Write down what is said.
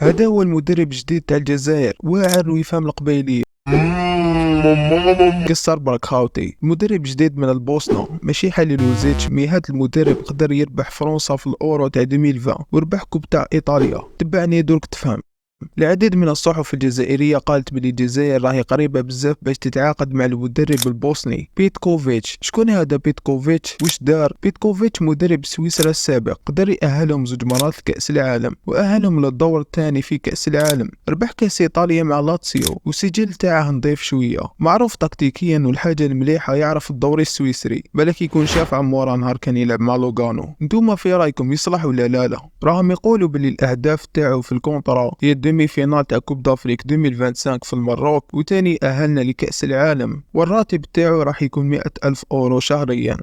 هذا هو المدرب الجديد تاع الجزائر، واعر ويفهم القبايلية. قصر بركاوتي مدرب جديد من البوسنة، ماشي حليل وزيتش. مي هاد المدرب قدر يربح فرنسا في الأورو تاع 2020 وربح كوب تاع إيطاليا. تبعني درك تفهم. العديد من الصحف الجزائرية قالت بلي الجزائر راهي قريبة بزاف باش تتعاقد مع المدرب البوسني بيتكوفيتش. شكون هذا بيتكوفيتش؟ واش دار؟ بيتكوفيتش مدرب سويسرا السابق، قدر يأهلهم زوج مرات لكأس العالم وأهلهم للدور الثاني في كأس العالم. ربح كأس إيطاليا مع لاتسيو والسجل تاعه نضيف شوية. معروف تكتيكيا، والحاجة المليحة يعرف الدوري السويسري، بالك يكون شاف عمورا نهار كان يلعب مع لوغانو. نتوما في رايكم يصلح ولا لا؟ راهم يقولوا بلي الأهداف تاعو في الكونترا هي ديمي فينال تاع كوب دافريك 2025 في المروك، وتاني أهلنا لكأس العالم، والراتب تاعو راح يكون 100,000 أورو شهريا.